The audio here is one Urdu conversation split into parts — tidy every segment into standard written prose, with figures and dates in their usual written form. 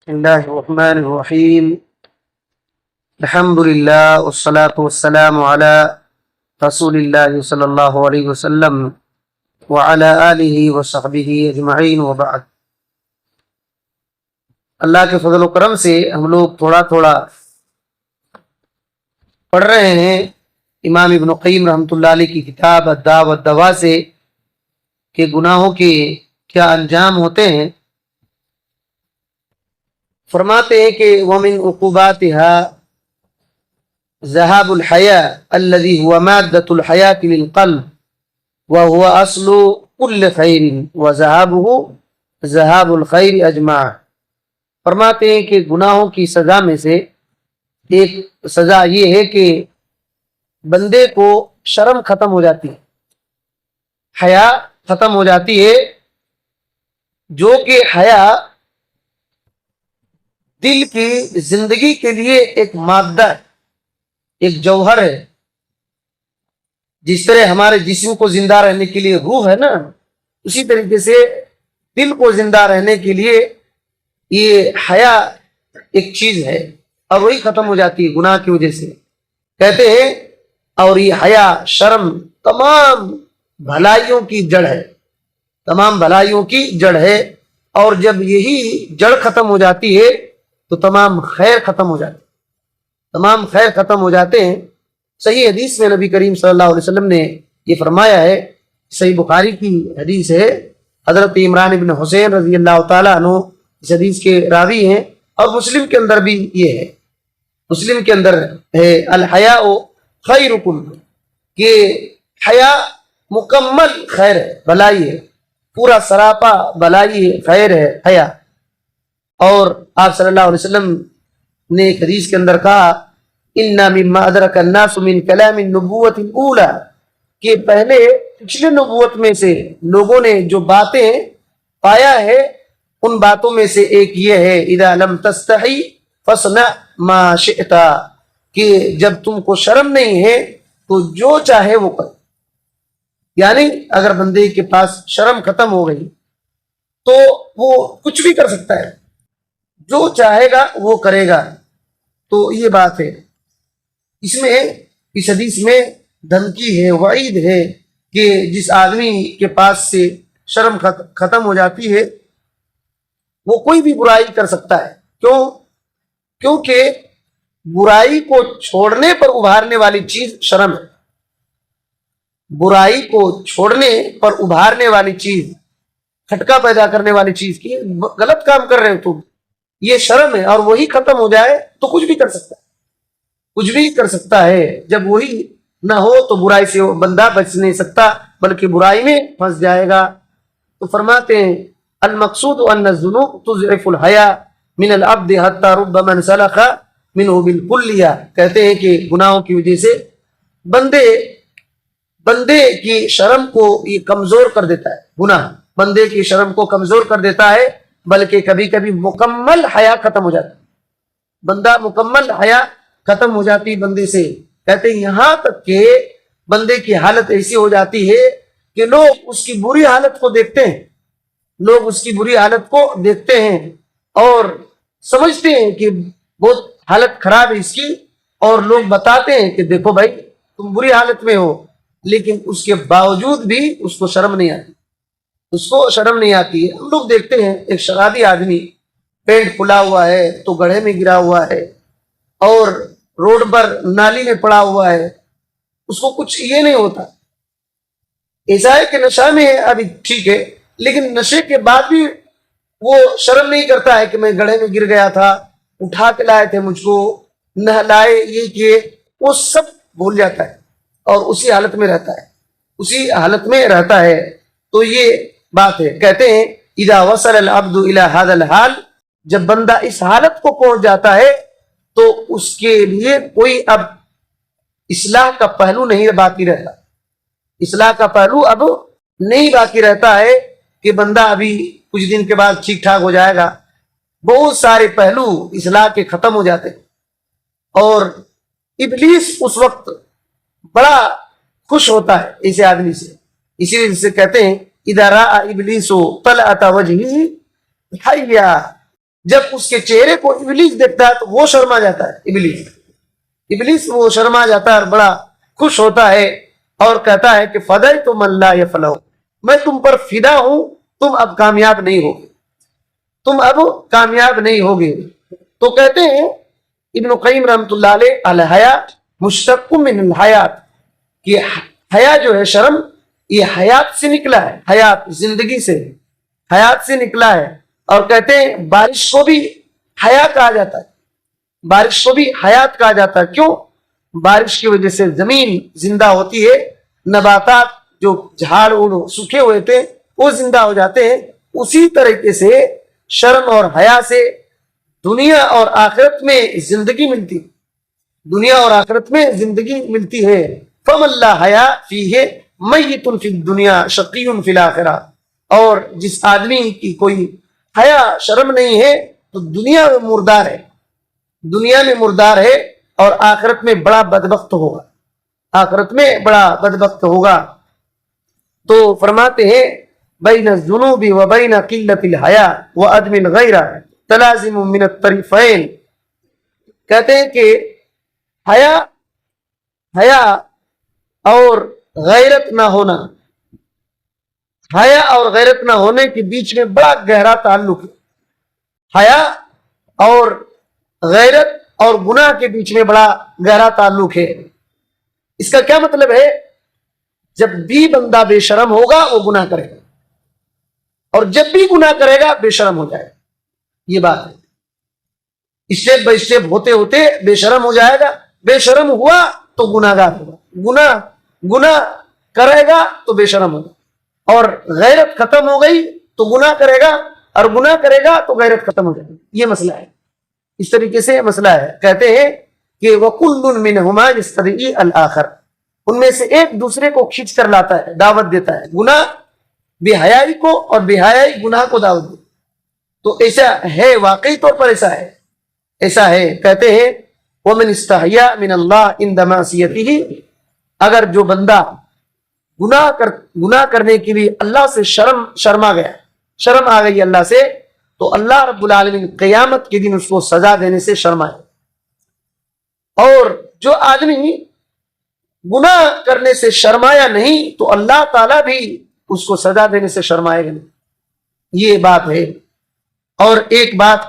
بسم الله الرحمن الرحيم. الحمد لله والصلاة والسلام على رسول الله صلی اللہ علیہ وسلم وعلى آلہ وصحبہ اجمعین وبعد. اللہ کے فضل و کرم سے ہم لوگ تھوڑا تھوڑا پڑھ رہے ہیں امام ابن قیم رحمۃ اللہ علیہ کی کتاب الداء والدواء سے کہ گناہوں کے کیا انجام ہوتے ہیں. فرماتے ہیں کہ ومن عقوباتها ذهاب الحياء الذي هو مادة الحياة للقلب وهو أصل كل خير وذهابه ذهاب الخير أجمع. فرماتے ہیں کہ گناہوں کی سزا میں سے ایک سزا یہ ہے کہ بندے کو شرم ختم ہو جاتی ہے، حیا ختم ہو جاتی ہے، جو کہ حیا دل کی زندگی کے لیے ایک مادہ ہے، ایک جوہر ہے. جس طرح ہمارے جسم کو زندہ رہنے کے لیے روح ہے نا، اسی طریقے سے دل کو زندہ رہنے کے لیے یہ حیا ایک چیز ہے، اور وہی ختم ہو جاتی ہے گناہ کی وجہ سے. کہتے ہیں اور یہ حیا شرم تمام بھلائیوں کی جڑ ہے، تمام بھلائیوں کی جڑ ہے، اور جب یہی جڑ ختم ہو جاتی ہے تو تمام خیر ختم ہو جاتے، تمام خیر ختم ہو جاتے ہیں. صحیح حدیث میں نبی کریم صلی اللہ علیہ وسلم نے یہ فرمایا ہے، صحیح بخاری کی حدیث ہے، حضرت عمران بن حسین رضی اللہ تعالیٰ عنہ اس حدیث کے راوی ہیں، اور مسلم کے اندر بھی یہ ہے، مسلم کے اندر ہے الحیاء خیرکم، کہ حیا مکمل خیر ہے، بھلائی ہے، پورا سراپا بھلائی ہے، خیر ہے حیا. اور آپ صلی اللہ علیہ وسلم نے ایک حدیث کے اندر کہا اِنَّ مِمَّا أَدْرَكَ النَّاسُ مِنْ كَلَامِ النُّبُوَّةِ الْأُولَى، کہ پہلے پچھلے نبوت میں سے لوگوں نے جو باتیں پایا ہے ان باتوں میں سے ایک یہ ہے اِذَا لَمْ تَسْتَحِي فَاصْنَعْ مَا شِئْتَ، کہ جب تم کو شرم نہیں ہے تو جو چاہے وہ کر. یعنی اگر بندے کے پاس شرم ختم ہو گئی تو وہ کچھ بھی کر سکتا ہے، جو چاہے گا وہ کرے گا. تو یہ بات ہے، اس میں اس حدیث میں دھمکی ہے، وعید ہے کہ جس آدمی کے پاس سے شرم ختم ہو جاتی ہے وہ کوئی بھی برائی کر سکتا ہے. کیونکہ برائی کو چھوڑنے پر ابھارنے والی چیز شرم ہے. برائی کو چھوڑنے پر ابھارنے والی چیز، کھٹکا پیدا کرنے والی چیز کی غلط کام کر رہے ہو تم، یہ شرم ہے، اور وہی ختم ہو جائے تو کچھ بھی کر سکتا ہے، کچھ بھی کر سکتا ہے. جب وہی نہ ہو تو برائی سے بندہ بچ نہیں سکتا بلکہ برائی میں پھنس جائے گا. تو فرماتے ہیں المقصود ان الذنوب تضعف الحیا من العبد حتى رب من سلخ منه بالکلیہ. کہتے ہیں کہ گناہوں کی وجہ سے بندے کی شرم کو یہ کمزور کر دیتا ہے، گناہ بندے کی شرم کو کمزور کر دیتا ہے، بلکہ کبھی کبھی مکمل حیا ختم ہو جاتی، بندہ مکمل حیا ختم ہو جاتی بندے سے. کہتے ہیں یہاں تک کہ بندے کی حالت ایسی ہو جاتی ہے کہ لوگ اس کی بری حالت کو دیکھتے ہیں، لوگ اس کی بری حالت کو دیکھتے ہیں اور سمجھتے ہیں کہ بہت حالت خراب ہے اس کی، اور لوگ بتاتے ہیں کہ دیکھو بھائی تم بری حالت میں ہو، لیکن اس کے باوجود بھی اس کو شرم نہیں آتی، اس کو شرم نہیں آتی ہے. ہم لوگ دیکھتے ہیں ایک شرابی آدمی پینٹ کھلا ہوا ہے تو گڑھے میں گرا ہوا ہے، اور روڈ پر نالی میں پڑا ہوا ہے، اس کو کچھ یہ نہیں ہوتا. ایسا ہے کہ نشہ میں ہے ابھی ٹھیک ہے، لیکن نشے کے بعد بھی وہ شرم نہیں کرتا ہے کہ میں گڑھے میں گر گیا تھا، اٹھا کے لائے تھے مجھ کو، نہلائے، یہ کیے، وہ سب بھول جاتا ہے اور اسی حالت میں رہتا ہے، اسی حالت میں رہتا ہے. تو یہ بات ہے. کہتے ہیں اذا وصل العبد الى هذا الحال، جب بندہ اس حالت کو پہنچ جاتا ہے تو اس کے لیے کوئی اب اصلاح کا پہلو نہیں باقی رہتا، اصلاح کا پہلو اب نہیں باقی رہتا ہے کہ بندہ ابھی کچھ دن کے بعد ٹھیک ٹھاک ہو جائے گا. بہت سارے پہلو اصلاح کے ختم ہو جاتے ہیں، اور ابلیس اس وقت بڑا خوش ہوتا ہے ایسے آدمی سے. اسی لیے سے کہتے ہیں اذا راى ابلیس طلعت وجهه حیا، جب اس کے چہرے کو ابلیس دیکھتا ہے تو وہ شرما جاتا ہے، ابلیس وہ شرما جاتا ہے اور بڑا خوش ہوتا ہے اور کہتا ہے کہ فدیتم لا یفلح، میں تم پر فدا ہوں، تم اب کامیاب نہیں ہوگے، تم اب کامیاب نہیں ہوگے۔ تو کہتے ہیں ابن قیم رحمۃ اللہ علیہ، الحیا مشتق من الحیات، کہ حیا جو ہے شرم، یہ حیات سے نکلا ہے، حیات زندگی سے، حیات سے نکلا ہے۔ اور کہتے ہیں بارش کو بھی حیا کہا جاتا ہے، بارش کو بھی حیات کہا جاتا ہے۔ کیوں؟ بارش کی وجہ سے زمین زندہ ہوتی ہے، نباتات جو جھاڑ سوکھے ہوئے تھے وہ زندہ ہو جاتے ہیں۔ اسی طریقے سے شرم اور حیا سے دنیا اور آخرت میں زندگی ملتی، دنیا اور آخرت میں زندگی ملتی ہے۔ فَمَن لَا حَيَا فِيهِ مَيِّتٌ فِي الدُّنْيَا شَقِيٌّ فِي الْآخِرَةِ، اور جس آدمی کی کوئی حیا شرم نہیں ہے تو دنیا میں مردار ہے، دنیا میں مردار ہے اور آخرت میں بڑا بدبخت ہوگا، آخرت میں بڑا بدبخت ہوگا۔ تو فرماتے ہیں بین الذنوب و بین قلت الحیا و عدم الغیرہ تلازم من الطرفین، کہتے ہیں کہ حیا اور غیرت نہ ہونا، حیا اور غیرت نہ ہونے کے بیچ میں بڑا گہرا تعلق ہے۔ حیا اور غیرت اور گناہ کے بیچ میں بڑا گہرا تعلق ہے۔ اس کا کیا مطلب ہے؟ جب بھی بندہ بے شرم ہوگا وہ گناہ کرے گا، اور جب بھی گناہ کرے گا بے شرم ہو جائے گا، یہ بات ہے۔ اسٹیپ بائی اسٹیپ ہوتے ہوتے بے شرم ہو جائے گا، بے شرم ہوا تو گناہ گار ہوگا، گناہ کرے گا تو بے شرم ہوگا، اور غیرت ختم ہو گئی تو گناہ کرے گا، اور گناہ کرے گا تو غیرت ختم ہو جائے گی۔ یہ مسئلہ ہے، اس طریقے سے مسئلہ ہے۔ کہتے ہیں کہ وَكُلٌّ مِّنْهُمَا يَسْتَدْعِي الْآخَرَ، ان میں سے ایک دوسرے کو کھینچ کر لاتا ہے، دعوت دیتا ہے، گناہ بے حیائی کو اور بے حیائی گناہ کو دعوت دیتا ہے۔ تو ایسا ہے، واقعی طور پر ایسا ہے، ایسا ہے۔ کہتے ہیں وَمَنِ اسْتَحْيَا مِنَ اللَّهِ عِنْدَ مَعْصِيَتِهِ، اگر جو بندہ گناہ کرنے کے لیے اللہ سے شرما گیا، شرم آ گئی اللہ سے، تو اللہ رب العالمین قیامت کے دن اس کو سزا دینے سے شرمائے۔ اور جو آدمی گناہ کرنے سے شرمایا نہیں تو اللہ تعالیٰ بھی اس کو سزا دینے سے شرمائے گا نہیں، یہ بات ہے۔ اور ایک بات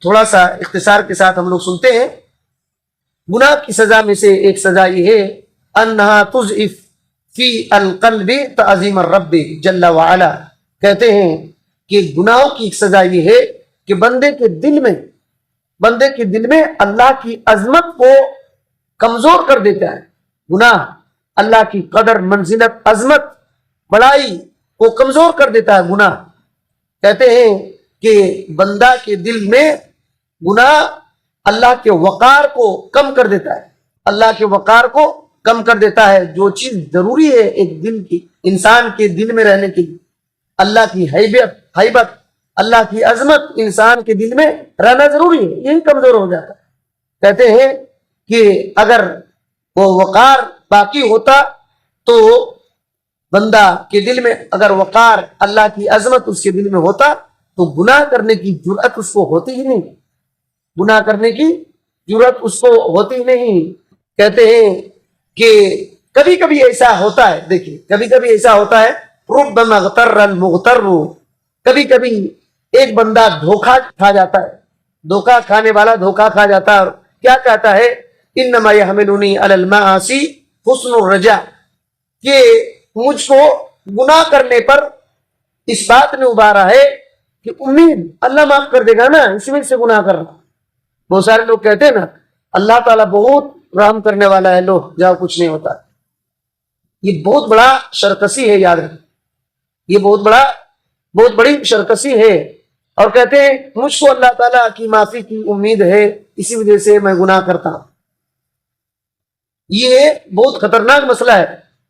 تھوڑا سا اختصار کے ساتھ ہم لوگ سنتے ہیں، گناہ کی سزا میں سے ایک سزا یہ ہے انہا تضعف فی القلب تعظیم الرب جل وعلا، کہتے ہیں کہ گناہوں کی ایک سزا یہ ہے کہ بندے کے دل میں اللہ کی عظمت کو کمزور کر دیتا ہے۔ گناہ اللہ کی قدر، منزلت، عظمت، بڑائی کو کمزور کر دیتا ہے گناہ۔ کہتے ہیں کہ بندہ کے دل میں گناہ اللہ کے وقار کو کم کر دیتا ہے، اللہ کے وقار کو کم کر دیتا ہے۔ جو چیز ضروری ہے ایک دل کی، انسان کے دل میں رہنے کے لیے، اللہ کی حیبت، اللہ کی عظمت انسان کے دل میں رہنا ضروری ہے، یہی کمزور ہو جاتا ہے۔ کہتے ہیں کہ اگر وہ وقار باقی ہوتا تو بندہ کے دل میں اگر وقار، اللہ کی عظمت اس کے دل میں ہوتا تو گناہ کرنے کی جرأت اس کو ہوتی ہی نہیں، گناہ کرنے کی جرأت اس کو ہوتی ہی نہیں۔ کہتے ہیں کہ کبھی کبھی ایسا ہوتا ہے، دیکھیں کبھی کبھی ایسا ہوتا ہے، ربما اغتر المغتر، کبھی کبھی ایک بندہ دھوکہ کھا جاتا ہے، دھوکہ کھانے والا دھوکہ کھا جاتا ہے، اور کیا کہتا ہے انما يحملني على المعاصي حسن الرجاء، کہ مجھ کو گناہ کرنے پر اس بات نے ابھارا ہے کہ امید اللہ معاف کر دے گا نا، اسی وجہ سے گناہ کر رہا۔ بہت سارے لوگ کہتے ہیں نا اللہ تعالیٰ بہت رحم کرنے والا ہے، لو جاؤ کچھ نہیں ہوتا، یہ بہت بڑا شرکسی ہے، یاد رکھیں، یہ بہت بڑی شرکسی ہے۔ اور کہتے ہیں مجھ کو اللہ تعالیٰ کی معافی کی امید ہے، اسی وجہ سے میں گناہ کرتا ہوں۔ یہ بہت خطرناک مسئلہ ہے۔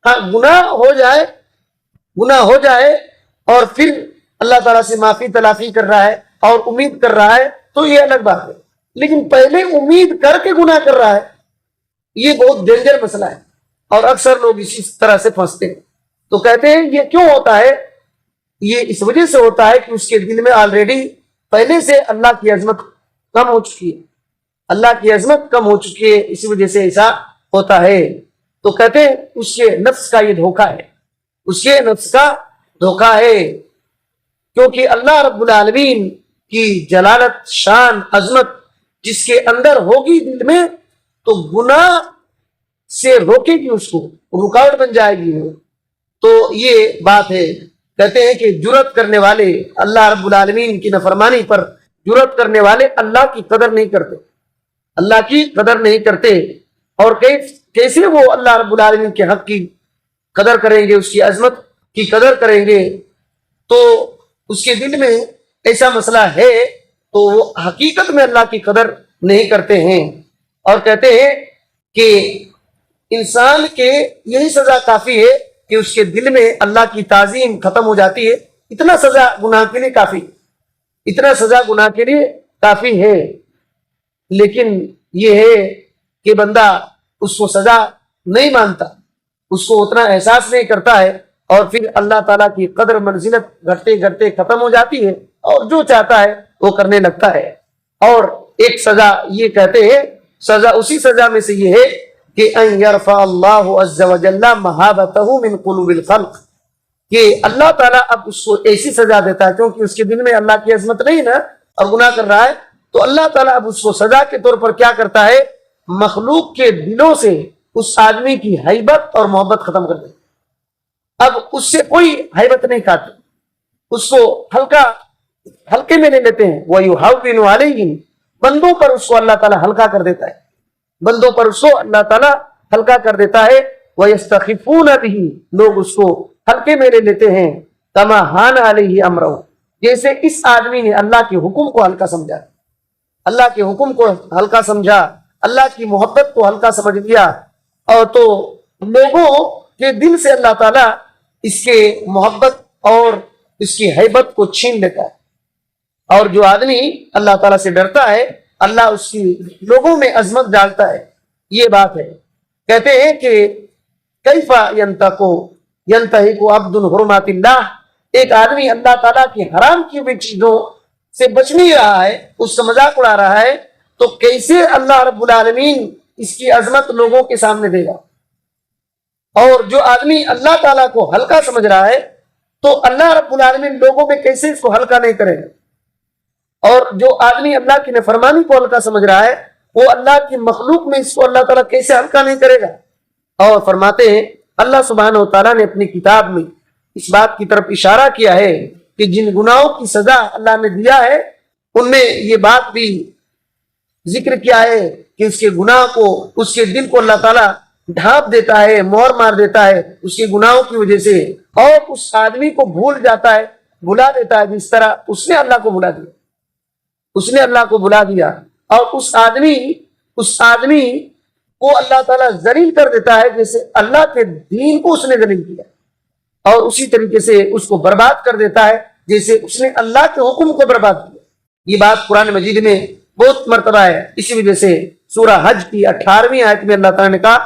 ہاں، گناہ ہو جائے اور پھر اللہ تعالیٰ سے معافی تلافی کر رہا ہے اور امید کر رہا ہے تو یہ الگ بات ہے، لیکن پہلے امید کر کے گناہ کر رہا ہے، یہ بہت ڈینجر مسئلہ ہے، اور اکثر لوگ اسی طرح سے پھنستے ہیں۔ تو کہتے ہیں یہ کیوں ہوتا ہے؟ یہ اس وجہ سے ہوتا ہے کہ اس کے دل میں آلریڈی پہلے سے اللہ کی عظمت کم ہو چکی ہے، اللہ کی عظمت کم ہو چکی ہے، اسی وجہ سے ایسا ہوتا ہے۔ تو کہتے ہیں اس کے نفس کا یہ دھوکہ ہے، اس کے نفس کا دھوکہ ہے، کیونکہ اللہ رب العالمین کی جلالت، شان، عظمت جس کے اندر ہوگی دل میں تو گناہ سے روکے گی، اس کو رکاوٹ بن جائے گی۔ تو یہ بات ہے، کہتے ہیں کہ جرأت کرنے والے اللہ رب العالمین کی نافرمانی پر جرأت کرنے والے اللہ کی قدر نہیں کرتے، اللہ کی قدر نہیں کرتے۔ اور کیسے وہ اللہ رب العالمین کے حق کی قدر کریں گے، اس کی عظمت کی قدر کریں گے؟ تو اس کے دل میں ایسا مسئلہ ہے تو وہ حقیقت میں اللہ کی قدر نہیں کرتے ہیں، اور کہتے ہیں کہ انسان کے یہی سزا کافی ہے کہ اس کے دل میں اللہ کی تعظیم ختم ہو جاتی ہے۔ اتنا سزا گناہ کے لیے کافی، اتنا سزا گناہ کے لیے کافی ہے۔ لیکن یہ ہے کہ بندہ اس کو سزا نہیں مانتا، اس کو اتنا احساس نہیں کرتا ہے، اور پھر اللہ تعالیٰ کی قدر منزلت گھٹتے گھٹتے ختم ہو جاتی ہے، اور جو چاہتا ہے وہ کرنے لگتا ہے۔ اور ایک سزا یہ کہتے ہیں، سزا اسی سزا میں سے یہ ہے کہ ان یرفع اللہ عز وجل مہابتہ من قلوب الخلق، کہ اللہ تعالیٰ اب اس کو ایسی سزا دیتا ہے، کیونکہ اس کے دل میں اللہ کی عظمت نہیں نا اور گناہ کر رہا ہے، تو اللہ تعالیٰ اب اس کو سزا کے طور پر کیا کرتا ہے، مخلوق کے دلوں سے اس آدمی کی ہیبت اور محبت ختم کر دیتا ہے۔ اب اس سے کوئی ہیبت نہیں کھاتے، اس کو ہلکے میں لے لیتے ہیں۔ وَيُهَوِّنُ عَلَيْهِمْ، بندوں پر اس کو اللہ تعالیٰ ہلکا کر دیتا ہے، بندوں پر اس کو اللہ تعالیٰ ہلکا کر دیتا ہے۔ وَيَسْتَخِفُونَ بِهِ، لوگ اس کو ہلکے میں لے لیتے ہیں۔ كَمَا هَانَ عَلَيْهِ أَمْرُهُ، جیسے اس آدمی نے اللہ کے حکم کو ہلکا سمجھا، اللہ کے حکم کو ہلکا سمجھا، اللہ کی محبت کو ہلکا سمجھ لیا، اور تو لوگوں کے دل سے اللہ تعالیٰ اس کے محبت اور اس کی ہیبت کو چھین لیتا ہے۔ اور جو آدمی اللہ تعالیٰ سے ڈرتا ہے، اللہ اس کی لوگوں میں عظمت ڈالتا ہے۔ یہ بات ہے، کہتے ہیں کہ کیف ینتہک عبد حرمات اللہ، ایک آدمی اللہ تعالیٰ کی حرام کی ہوئی چیزوں سے بچ نہیں رہا ہے، اس کا مذاق اڑا رہا ہے، تو کیسے اللہ رب العالمین اس کی عظمت لوگوں کے سامنے دے گا؟ اور جو آدمی اللہ تعالیٰ کو ہلکا سمجھ رہا ہے تو اللہ رب العالمین لوگوں میں کیسے اس کو ہلکا نہیں کرے گا؟ اور جو آدمی اللہ کی نافرمانی کو ہلکا سمجھ رہا ہے وہ اللہ کی مخلوق میں اس کو اللہ تعالیٰ کیسے ہلکا نہیں کرے گا؟ اور فرماتے ہیں اللہ سبحانہ و تعالیٰ نے اپنی کتاب میں اس بات کی طرف اشارہ کیا ہے کہ جن گناہوں کی سزا اللہ نے دیا ہے ان میں یہ بات بھی ذکر کیا ہے کہ اس کے گناہ کو، اس کے دل کو اللہ تعالیٰ ڈھانپ دیتا ہے، مہر مار دیتا ہے اس کے گناہوں کی وجہ سے، اور اس آدمی کو بھول جاتا ہے، بھلا دیتا ہے، جس طرح اس نے اللہ کو بھلا دیا، اس نے اللہ کو بھلا دیا، اور اس آدمی کو اللہ تعالیٰ ذلیل کر دیتا ہے جیسے اللہ کے دین کو اس نے ذلیل کیا، اور اسی طریقے سے اس کو برباد کر دیتا ہے جیسے اس نے اللہ کے حکم کو برباد کیا۔ یہ بات قرآن مجید میں بہت مرتبہ ہے، اسی وجہ سے سورہ حج کی 18ویں آیت میں اللہ تعالیٰ نے کہا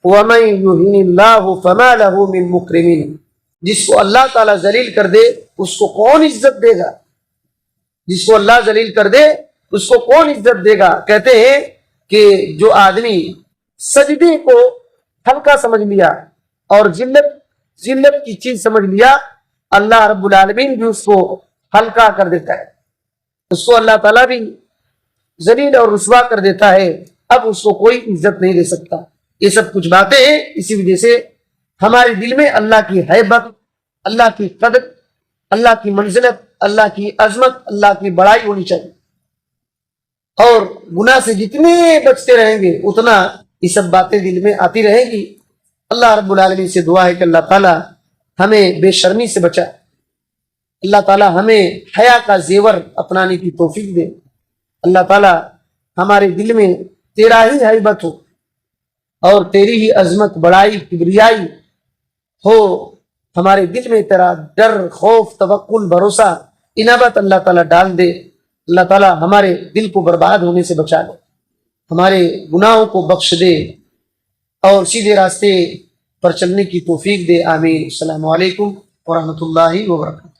وَمَن يُهِنِ اللَّهُ فَمَا لَهُ مِن مُكْرِمِينَ، جس کو اللہ تعالیٰ ذلیل کر دے اس کو کون عزت دے گا؟ جس کو اللہ ذلیل کر دے اس کو کون عزت دے گا؟ کہتے ہیں کہ جو آدمی سجدے کو ہلکا سمجھ لیا اور ذلت کی چیز سمجھ لیا، اللہ رب العالمین بھی اس کو ہلکا کر دیتا ہے، اس کو اللہ تعالیٰ بھی ذلیل اور رسوا کر دیتا ہے، اب اس کو کوئی عزت نہیں دے سکتا۔ یہ سب کچھ باتیں ہیں، اسی وجہ سے ہمارے دل میں اللہ کی ہیبت، اللہ کی قدر، اللہ کی منزلت، اللہ کی عظمت، اللہ کی بڑائی ہونی چاہیے، اور گناہ سے جتنے بچتے رہیں گے اتنا یہ سب باتیں دل میں آتی رہیں گی۔ اللہ رب العالمین سے دعا ہے کہ اللہ تعالیٰ ہمیں بے شرمی سے بچائے، اللہ تعالیٰ ہمیں حیا کا زیور اپنانے کی توفیق دے، اللہ تعالیٰ ہمارے دل میں تیرا ہی ہیبت ہو اور تیری ہی عظمت، بڑائی، کبریائی ہو، ہمارے دل میں تیرا ڈر، خوف، توکل، بھروسہ، انابت اللہ تعالیٰ ڈال دے۔ اللہ تعالیٰ ہمارے دل کو برباد ہونے سے بچا لے، ہمارے گناہوں کو بخش دے اور سیدھے راستے پر چلنے کی توفیق دے، آمین۔ السلام علیکم ورحمۃ اللہ وبرکاتہ۔